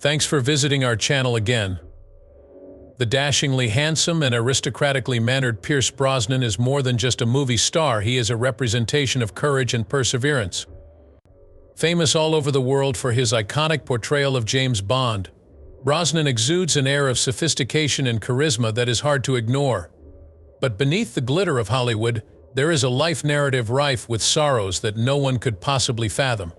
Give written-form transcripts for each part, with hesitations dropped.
Thanks for visiting our channel again. The dashingly handsome and aristocratically mannered Pierce Brosnan is more than just a movie star, he is a representation of courage and perseverance. Famous all over the world for his iconic portrayal of James Bond, Brosnan exudes an air of sophistication and charisma that is hard to ignore. But beneath the glitter of Hollywood, there is a life narrative rife with sorrows that no one could possibly fathom.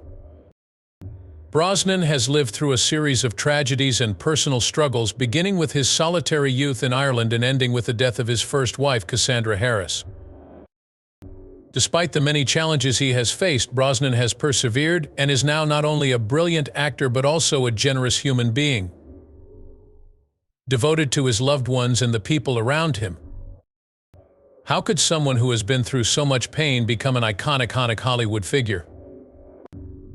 Brosnan has lived through a series of tragedies and personal struggles, beginning with his solitary youth in Ireland and ending with the death of his first wife, Cassandra Harris. Despite the many challenges he has faced, Brosnan has persevered and is now not only a brilliant actor but also a generous human being, devoted to his loved ones and the people around him. How could someone who has been through so much pain become an iconic Hollywood figure?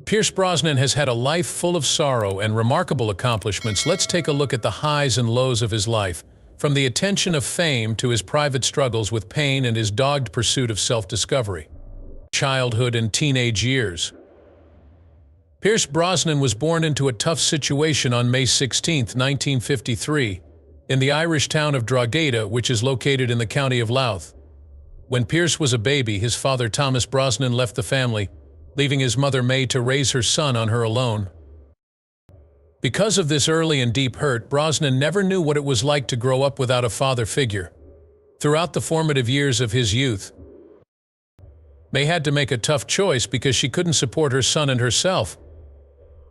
Pierce Brosnan has had a life full of sorrow and remarkable accomplishments. Let's take a look at the highs and lows of his life, from the attention of fame to his private struggles with pain and his dogged pursuit of self-discovery. Childhood and teenage years. Pierce Brosnan was born into a tough situation on May 16, 1953, in the Irish town of Drogheda, which is located in the county of Louth. When Pierce was a baby, his father Thomas Brosnan left the family, leaving his mother May to raise her son on her alone. Because of this early and deep hurt, Brosnan never knew what it was like to grow up without a father figure. Throughout the formative years of his youth, May had to make a tough choice because she couldn't support her son and herself.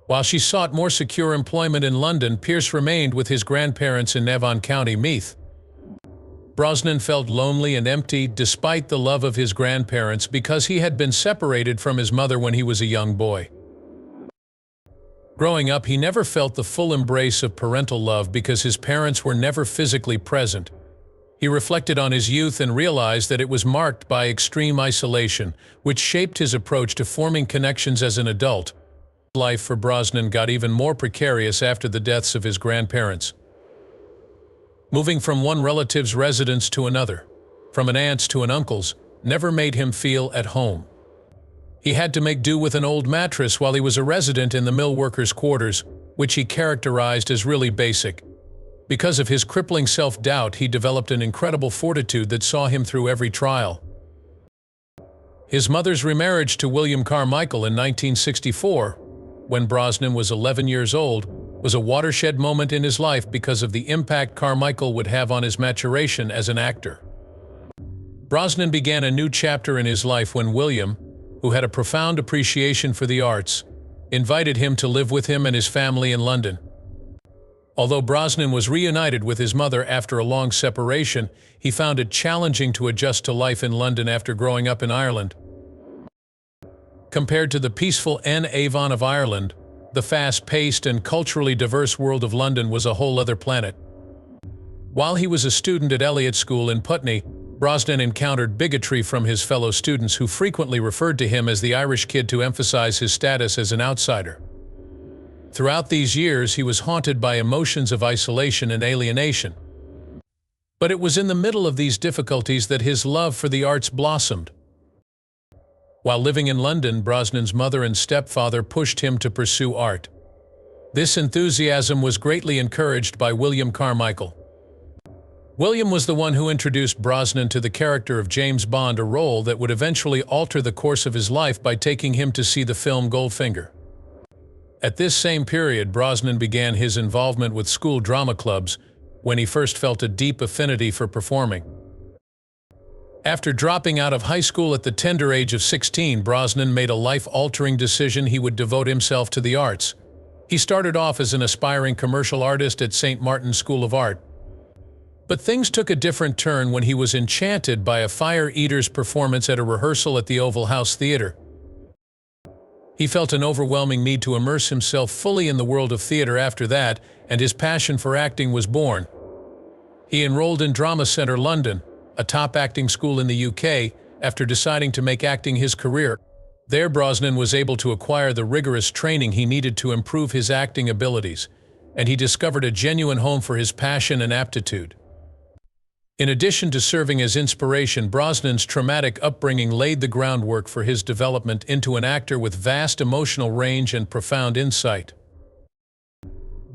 While she sought more secure employment in London, Pierce remained with his grandparents in Navan County, Meath. Brosnan felt lonely and empty despite the love of his grandparents because he had been separated from his mother when he was a young boy. Growing up, he never felt the full embrace of parental love because his parents were never physically present. He reflected on his youth and realized that it was marked by extreme isolation, which shaped his approach to forming connections as an adult. Life for Brosnan got even more precarious after the deaths of his grandparents. Moving from one relative's residence to another, from an aunt's to an uncle's, never made him feel at home. He had to make do with an old mattress while he was a resident in the mill workers' quarters, which he characterized as really basic. Because of his crippling self-doubt, he developed an incredible fortitude that saw him through every trial. His mother's remarriage to William Carmichael in 1964, when Brosnan was 11 years old, was a watershed moment in his life because of the impact Carmichael would have on his maturation as an actor. Brosnan began a new chapter in his life when William, who had a profound appreciation for the arts, invited him to live with him and his family in London. Although Brosnan was reunited with his mother after a long separation, he found it challenging to adjust to life in London after growing up in Ireland. Compared to the peaceful Avon of Ireland, the fast-paced and culturally diverse world of London was a whole other planet. While he was a student at Elliott School in Putney, Brosnan encountered bigotry from his fellow students who frequently referred to him as the Irish kid to emphasize his status as an outsider. Throughout these years, he was haunted by emotions of isolation and alienation. But it was in the middle of these difficulties that his love for the arts blossomed. While living in London, Brosnan's mother and stepfather pushed him to pursue art. This enthusiasm was greatly encouraged by William Carmichael. William was the one who introduced Brosnan to the character of James Bond, a role that would eventually alter the course of his life by taking him to see the film Goldfinger. At this same period, Brosnan began his involvement with school drama clubs when he first felt a deep affinity for performing. After dropping out of high school at the tender age of 16, Brosnan made a life-altering decision: he would devote himself to the arts. He started off as an aspiring commercial artist at St. Martin's School of Art. But things took a different turn when he was enchanted by a Fire Eaters performance at a rehearsal at the Oval House Theatre. He felt an overwhelming need to immerse himself fully in the world of theatre after that, and his passion for acting was born. He enrolled in Drama Centre London, a top acting school in the UK, after deciding to make acting his career. There, Brosnan was able to acquire the rigorous training he needed to improve his acting abilities, and he discovered a genuine home for his passion and aptitude. In addition to serving as inspiration, Brosnan's traumatic upbringing laid the groundwork for his development into an actor with vast emotional range and profound insight.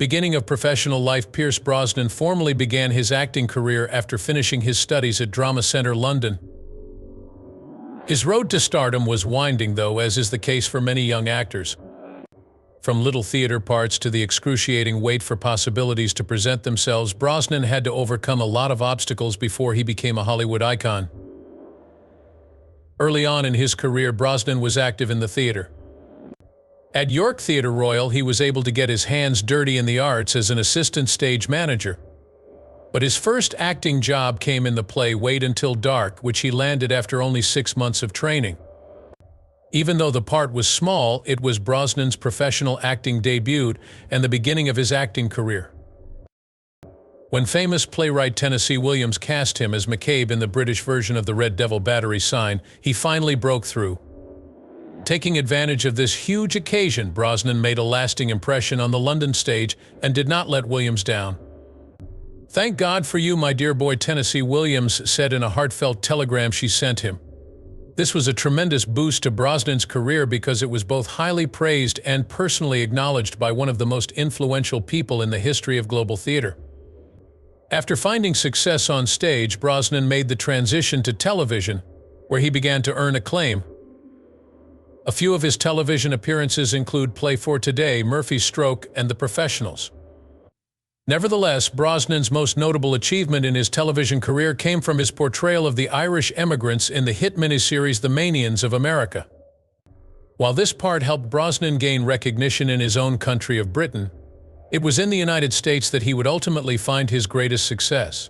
Beginning of professional life, Pierce Brosnan formally began his acting career after finishing his studies at Drama Centre, London. His road to stardom was winding, though, as is the case for many young actors. From little theater parts to the excruciating wait for possibilities to present themselves, Brosnan had to overcome a lot of obstacles before he became a Hollywood icon. Early on in his career, Brosnan was active in the theater. At York Theatre Royal, he was able to get his hands dirty in the arts as an assistant stage manager. But his first acting job came in the play Wait Until Dark, which he landed after only 6 months of training. Even though the part was small, it was Brosnan's professional acting debut and the beginning of his acting career. When famous playwright Tennessee Williams cast him as McCabe in the British version of the Red Devil Battery sign, he finally broke through. Taking advantage of this huge occasion, Brosnan made a lasting impression on the London stage and did not let Williams down. "Thank God for you, my dear boy," Tennessee Williams said in a heartfelt telegram she sent him. This was a tremendous boost to Brosnan's career because it was both highly praised and personally acknowledged by one of the most influential people in the history of global theater. After finding success on stage, Brosnan made the transition to television, where he began to earn acclaim. A few of his television appearances include Play for Today, Murphy's Stroke, and The Professionals. Nevertheless, Brosnan's most notable achievement in his television career came from his portrayal of the Irish emigrants in the hit miniseries The Manians of America. While this part helped Brosnan gain recognition in his own country of Britain, it was in the United States that he would ultimately find his greatest success.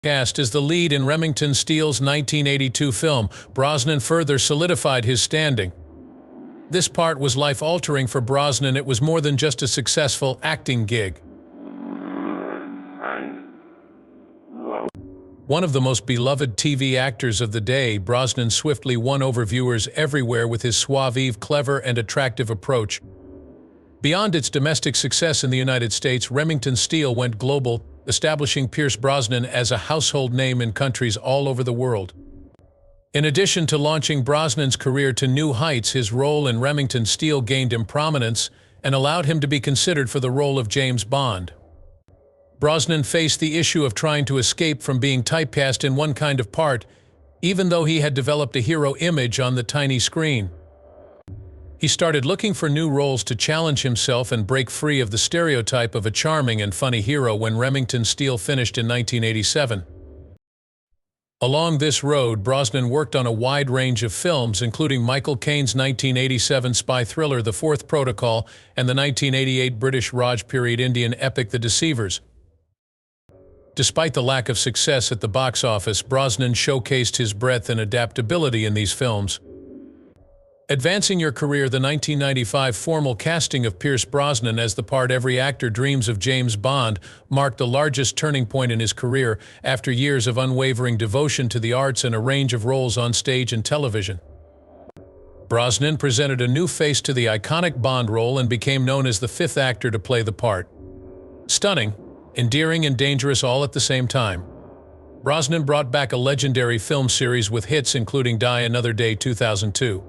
Cast as the lead in Remington Steele's 1982 film, Brosnan further solidified his standing. This part was life-altering for Brosnan. It was more than just a successful acting gig. One of the most beloved TV actors of the day, Brosnan swiftly won over viewers everywhere with his suave, clever, and attractive approach. Beyond its domestic success in the United States, Remington Steele went global, establishing Pierce Brosnan as a household name in countries all over the world. In addition to launching Brosnan's career to new heights, his role in Remington Steele gained him prominence and allowed him to be considered for the role of James Bond. Brosnan faced the issue of trying to escape from being typecast in one kind of part, even though he had developed a hero image on the tiny screen. He started looking for new roles to challenge himself and break free of the stereotype of a charming and funny hero when Remington Steele finished in 1987. Along this road, Brosnan worked on a wide range of films, including Michael Caine's 1987 spy thriller The Fourth Protocol and the 1988 British Raj period Indian epic The Deceivers. Despite the lack of success at the box office, Brosnan showcased his breadth and adaptability in these films. Advancing your career, the 1995 formal casting of Pierce Brosnan as the part every actor dreams of, James Bond, marked the largest turning point in his career after years of unwavering devotion to the arts and a range of roles on stage and television. Brosnan presented a new face to the iconic Bond role and became known as the fifth actor to play the part. Stunning, endearing, and dangerous all at the same time, Brosnan brought back a legendary film series with hits including Die Another Day 2002.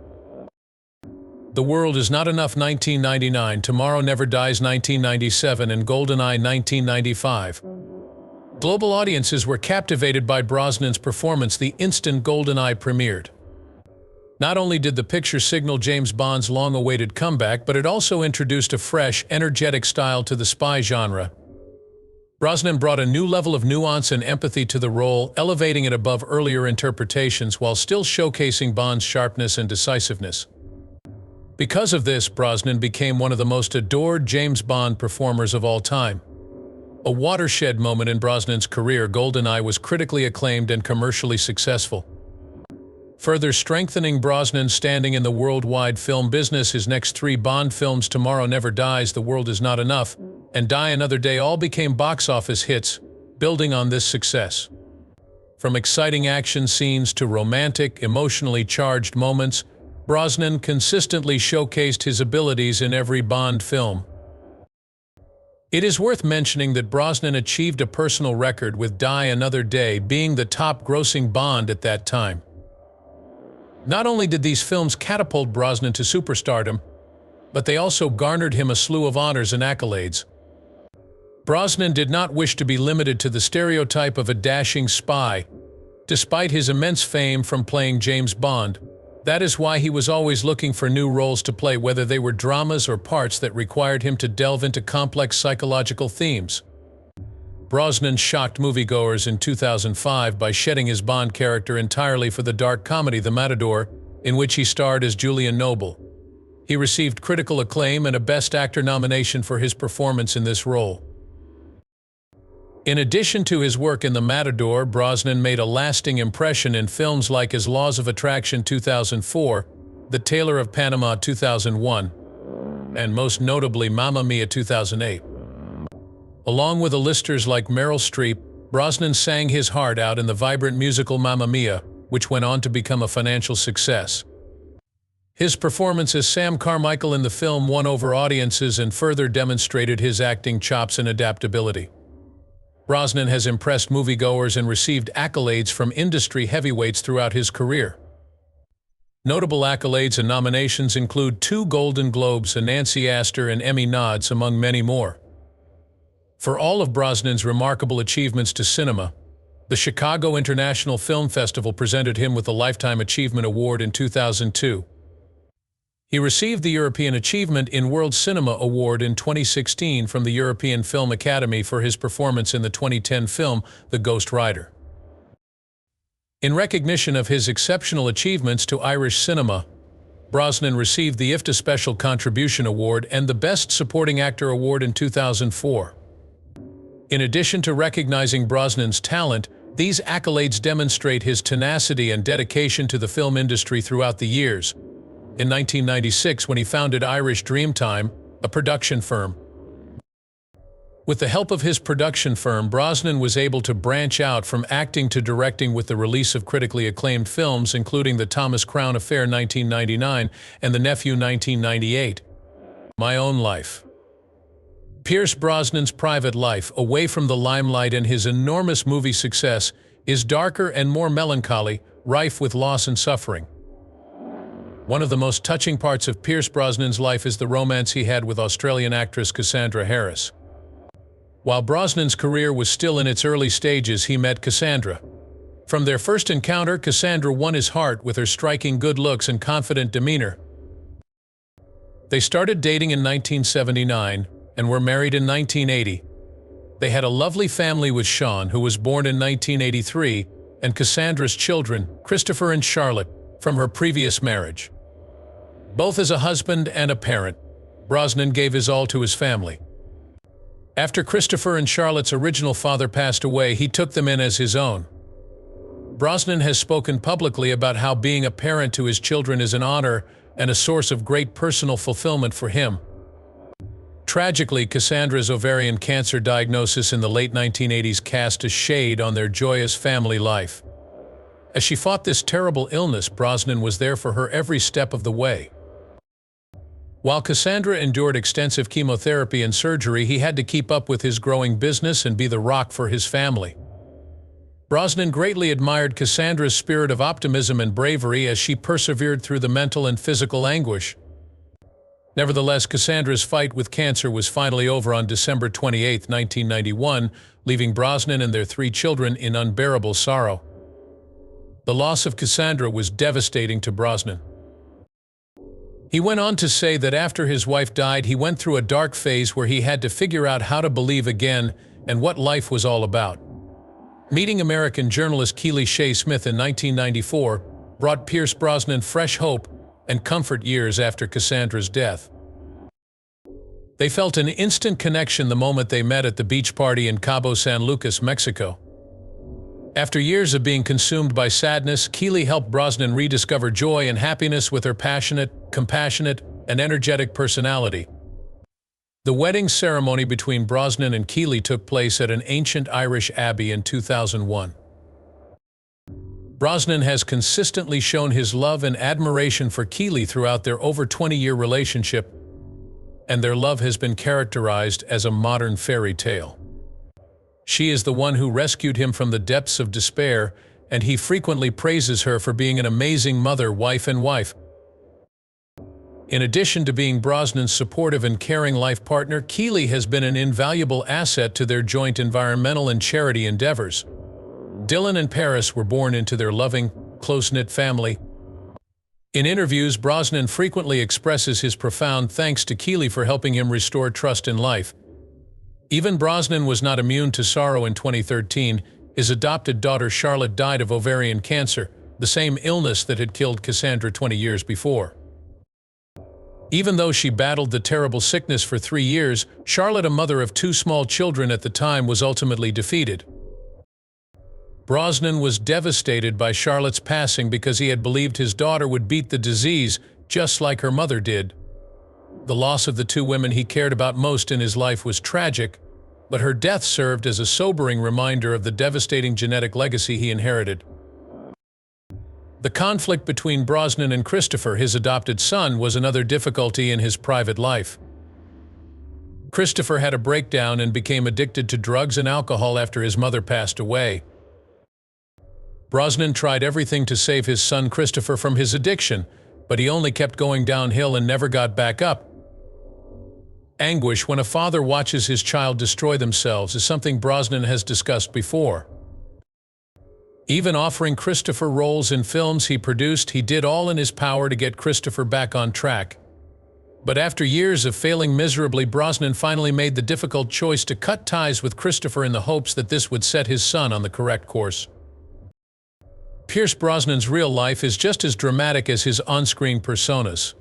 The World Is Not Enough 1999, Tomorrow Never Dies 1997, and GoldenEye 1995. Global audiences were captivated by Brosnan's performance the instant GoldenEye premiered. Not only did the picture signal James Bond's long-awaited comeback, but it also introduced a fresh, energetic style to the spy genre. Brosnan brought a new level of nuance and empathy to the role, elevating it above earlier interpretations while still showcasing Bond's sharpness and decisiveness. Because of this, Brosnan became one of the most adored James Bond performers of all time. A watershed moment in Brosnan's career, GoldenEye was critically acclaimed and commercially successful. Further strengthening Brosnan's standing in the worldwide film business, his next three Bond films, Tomorrow Never Dies, The World Is Not Enough, and Die Another Day, all became box office hits, building on this success. From exciting action scenes to romantic, emotionally charged moments, Brosnan consistently showcased his abilities in every Bond film. It is worth mentioning that Brosnan achieved a personal record, with Die Another Day being the top-grossing Bond at that time. Not only did these films catapult Brosnan to superstardom, but they also garnered him a slew of honors and accolades. Brosnan did not wish to be limited to the stereotype of a dashing spy. Despite his immense fame from playing James Bond, that is why he was always looking for new roles to play, whether they were dramas or parts that required him to delve into complex psychological themes. Brosnan shocked moviegoers in 2005 by shedding his Bond character entirely for the dark comedy The Matador, in which he starred as Julian Noble. He received critical acclaim and a Best Actor nomination for his performance in this role. In addition to his work in The Matador, Brosnan made a lasting impression in films like His Laws of Attraction 2004, The Tailor of Panama 2001, and most notably Mamma Mia 2008. Along with A-listers like Meryl Streep, Brosnan sang his heart out in the vibrant musical Mamma Mia, which went on to become a financial success. His performance as Sam Carmichael in the film won over audiences and further demonstrated his acting chops and adaptability. Brosnan has impressed moviegoers and received accolades from industry heavyweights throughout his career. Notable accolades and nominations include 2 Golden Globes, a Nancy Astor and Emmy nods, among many more. For all of Brosnan's remarkable achievements to cinema, the Chicago International Film Festival presented him with the Lifetime Achievement Award in 2002. He received the European Achievement in World Cinema Award in 2016 from the European Film Academy for his performance in the 2010 film The Ghost Rider. In recognition of his exceptional achievements to Irish cinema, Brosnan received the IFTA Special Contribution Award and the Best Supporting Actor Award in 2004. In addition to recognizing Brosnan's talent, these accolades demonstrate his tenacity and dedication to the film industry throughout the years. In 1996, when he founded Irish Dreamtime, a production firm. With the help of his production firm, Brosnan was able to branch out from acting to directing with the release of critically acclaimed films, including The Thomas Crown Affair 1999 and The Nephew 1998. My Own Life. Pierce Brosnan's private life, away from the limelight and his enormous movie success, is darker and more melancholy, rife with loss and suffering. One of the most touching parts of Pierce Brosnan's life is the romance he had with Australian actress Cassandra Harris. While Brosnan's career was still in its early stages, he met Cassandra. From their first encounter, Cassandra won his heart with her striking good looks and confident demeanor. They started dating in 1979 and were married in 1980. They had a lovely family with Sean, who was born in 1983, and Cassandra's children, Christopher and Charlotte, from her previous marriage. Both as a husband and a parent, Brosnan gave his all to his family. After Christopher and Charlotte's original father passed away, he took them in as his own. Brosnan has spoken publicly about how being a parent to his children is an honor and a source of great personal fulfillment for him. Tragically, Cassandra's ovarian cancer diagnosis in the late 1980s cast a shade on their joyous family life. As she fought this terrible illness, Brosnan was there for her every step of the way. While Cassandra endured extensive chemotherapy and surgery, he had to keep up with his growing business and be the rock for his family. Brosnan greatly admired Cassandra's spirit of optimism and bravery as she persevered through the mental and physical anguish. Nevertheless, Cassandra's fight with cancer was finally over on December 28, 1991, leaving Brosnan and their 3 children in unbearable sorrow. The loss of Cassandra was devastating to Brosnan. He went on to say that after his wife died, he went through a dark phase where he had to figure out how to believe again and what life was all about. Meeting American journalist Keely Shea Smith in 1994 brought Pierce Brosnan fresh hope and comfort years after Cassandra's death. They felt an instant connection the moment they met at the beach party in Cabo San Lucas, Mexico. After years of being consumed by sadness, Keely helped Brosnan rediscover joy and happiness with her passionate, compassionate, and energetic personality. The wedding ceremony between Brosnan and Keely took place at an ancient Irish abbey in 2001. Brosnan has consistently shown his love and admiration for Keely throughout their over 20-year relationship, and their love has been characterized as a modern fairy tale. She is the one who rescued him from the depths of despair, and he frequently praises her for being an amazing mother, wife, and wife. In addition to being Brosnan's supportive and caring life partner, Keeley has been an invaluable asset to their joint environmental and charity endeavors. Dylan and Paris were born into their loving, close-knit family. In interviews, Brosnan frequently expresses his profound thanks to Keeley for helping him restore trust in life. Even Brosnan was not immune to sorrow in 2013. His adopted daughter Charlotte died of ovarian cancer, the same illness that had killed Cassandra 20 years before. Even though she battled the terrible sickness for 3 years, Charlotte, a mother of 2 small children at the time, was ultimately defeated. Brosnan was devastated by Charlotte's passing because he had believed his daughter would beat the disease just like her mother did. The loss of the 2 women he cared about most in his life was tragic, but her death served as a sobering reminder of the devastating genetic legacy he inherited. The conflict between Brosnan and Christopher, his adopted son, was another difficulty in his private life. Christopher had a breakdown and became addicted to drugs and alcohol after his mother passed away. Brosnan tried everything to save his son Christopher from his addiction, but he only kept going downhill and never got back up. Anguish when a father watches his child destroy themselves is something Brosnan has discussed before. Even offering Christopher roles in films he produced, he did all in his power to get Christopher back on track. But after years of failing miserably, Brosnan finally made the difficult choice to cut ties with Christopher in the hopes that this would set his son on the correct course. Pierce Brosnan's real life is just as dramatic as his on-screen personas.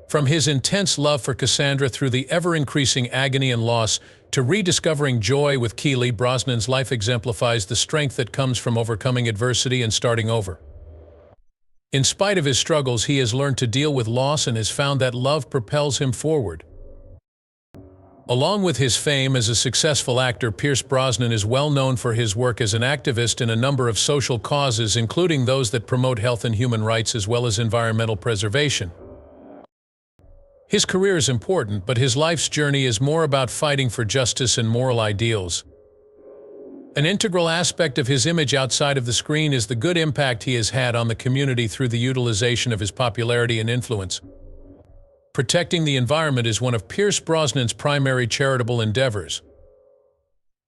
From his intense love for Cassandra through the ever-increasing agony and loss to rediscovering joy with Keeley, Brosnan's life exemplifies the strength that comes from overcoming adversity and starting over. In spite of his struggles, he has learned to deal with loss and has found that love propels him forward. Along with his fame as a successful actor, Pierce Brosnan is well known for his work as an activist in a number of social causes, including those that promote health and human rights as well as environmental preservation. His career is important, but his life's journey is more about fighting for justice and moral ideals. An integral aspect of his image outside of the screen is the good impact he has had on the community through the utilization of his popularity and influence. Protecting the environment is one of Pierce Brosnan's primary charitable endeavors.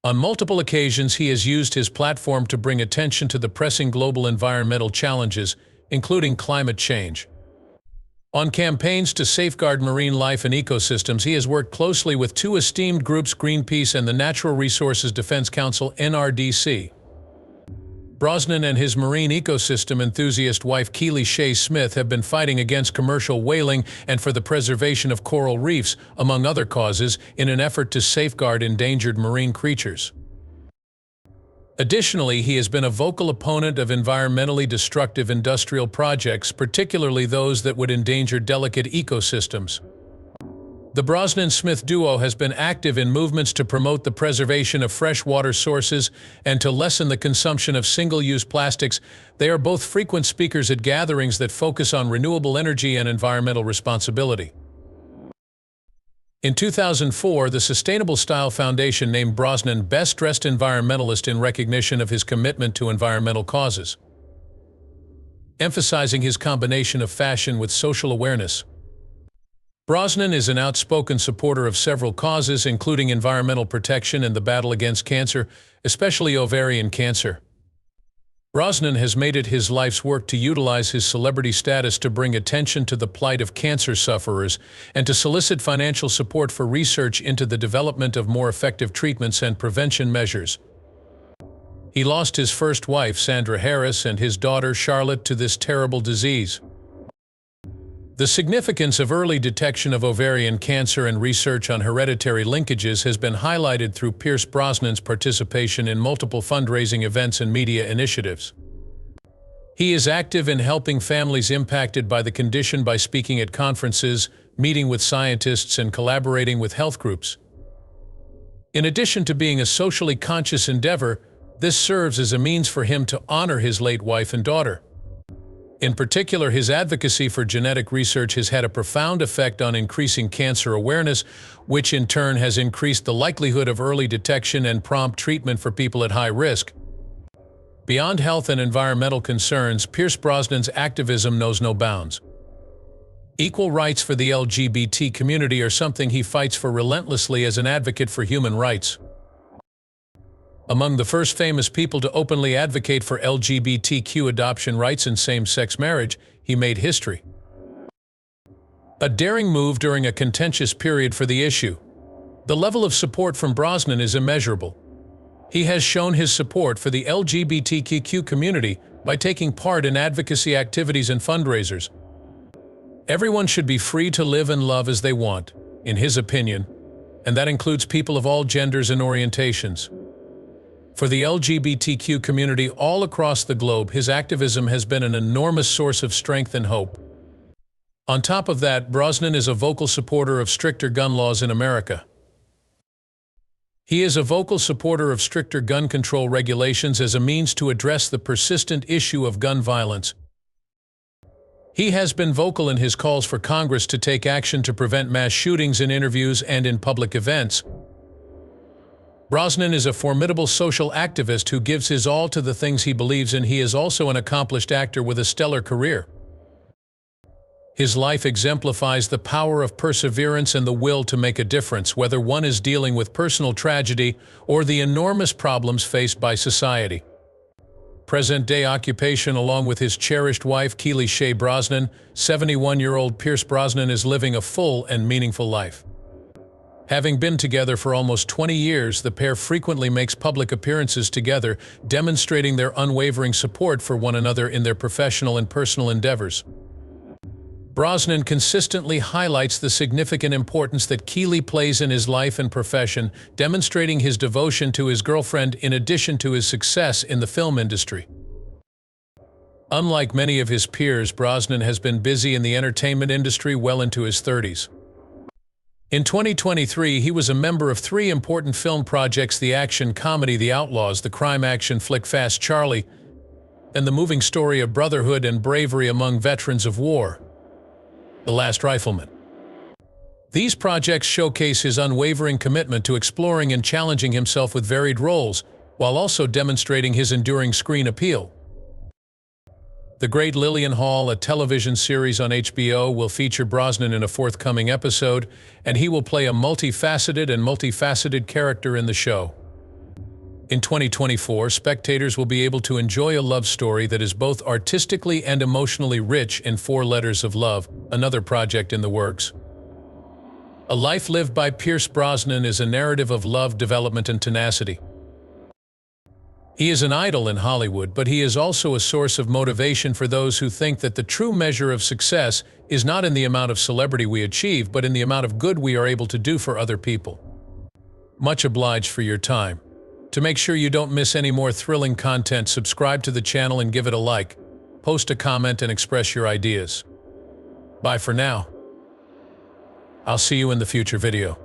On multiple occasions, he has used his platform to bring attention to the pressing global environmental challenges, including climate change. On campaigns to safeguard marine life and ecosystems, he has worked closely with 2 esteemed groups, Greenpeace and the Natural Resources Defense Council, NRDC. Brosnan and his marine ecosystem enthusiast wife Keeley Shea Smith have been fighting against commercial whaling and for the preservation of coral reefs, among other causes, in an effort to safeguard endangered marine creatures. Additionally, he has been a vocal opponent of environmentally destructive industrial projects, particularly those that would endanger delicate ecosystems. The Brosnan-Smith duo has been active in movements to promote the preservation of freshwater sources and to lessen the consumption of single-use plastics. They are both frequent speakers at gatherings that focus on renewable energy and environmental responsibility. In 2004, the Sustainable Style Foundation named Brosnan Best Dressed Environmentalist in recognition of his commitment to environmental causes, emphasizing his combination of fashion with social awareness. Brosnan is an outspoken supporter of several causes, including environmental protection and the battle against cancer, especially ovarian cancer. Brosnan has made it his life's work to utilize his celebrity status to bring attention to the plight of cancer sufferers and to solicit financial support for research into the development of more effective treatments and prevention measures. He lost his first wife, Cassandra Harris, and his daughter, Charlotte, to this terrible disease. The significance of early detection of ovarian cancer and research on hereditary linkages has been highlighted through Pierce Brosnan's participation in multiple fundraising events and media initiatives. He is active in helping families impacted by the condition by speaking at conferences, meeting with scientists, and collaborating with health groups. In addition to being a socially conscious endeavor, this serves as a means for him to honor his late wife and daughter. In particular, his advocacy for genetic research has had a profound effect on increasing cancer awareness, which in turn has increased the likelihood of early detection and prompt treatment for people at high risk. Beyond health and environmental concerns, Pierce Brosnan's activism knows no bounds. Equal rights for the LGBT community are something he fights for relentlessly as an advocate for human rights. Among the first famous people to openly advocate for LGBTQ adoption rights and same-sex marriage, he made history. A daring move during a contentious period for the issue. The level of support from Brosnan is immeasurable. He has shown his support for the LGBTQ community by taking part in advocacy activities and fundraisers. Everyone should be free to live and love as they want, in his opinion, and that includes people of all genders and orientations. For the LGBTQ community all across the globe, his activism has been an enormous source of strength and hope. On top of that, Brosnan is a vocal supporter of stricter gun laws in America. He is a vocal supporter of stricter gun control regulations as a means to address the persistent issue of gun violence. He has been vocal in his calls for Congress to take action to prevent mass shootings in interviews and in public events. Brosnan is a formidable social activist who gives his all to the things he believes in. He is also an accomplished actor with a stellar career. His life exemplifies the power of perseverance and the will to make a difference, whether one is dealing with personal tragedy or the enormous problems faced by society. Present-day occupation. Along with his cherished wife, Keely Shea Brosnan, 71-year-old Pierce Brosnan is living a full and meaningful life. Having been together for almost 20 years, the pair frequently makes public appearances together, demonstrating their unwavering support for one another in their professional and personal endeavors. Brosnan consistently highlights the significant importance that Keely plays in his life and profession, demonstrating his devotion to his girlfriend in addition to his success in the film industry. Unlike many of his peers, Brosnan has been busy in the entertainment industry well into his 30s. In 2023, he was a member of 3 important film projects: the action comedy The Outlaws, the crime action flick Fast Charlie, and the moving story of brotherhood and bravery among veterans of war, The Last Rifleman. These projects showcase his unwavering commitment to exploring and challenging himself with varied roles, while also demonstrating his enduring screen appeal. The Great Lillian Hall, a television series on HBO, will feature Brosnan in a forthcoming episode, and he will play a multifaceted character in the show. In 2024, spectators will be able to enjoy a love story that is both artistically and emotionally rich in 4 Letters of Love, another project in the works. A Life Lived by Pierce Brosnan is a narrative of love, development, and tenacity. He is an idol in Hollywood, but he is also a source of motivation for those who think that the true measure of success is not in the amount of celebrity we achieve, but in the amount of good we are able to do for other people. Much obliged for your time. To make sure you don't miss any more thrilling content, subscribe to the channel and give it a like. Post a comment and express your ideas. Bye for now. I'll see you in the future video.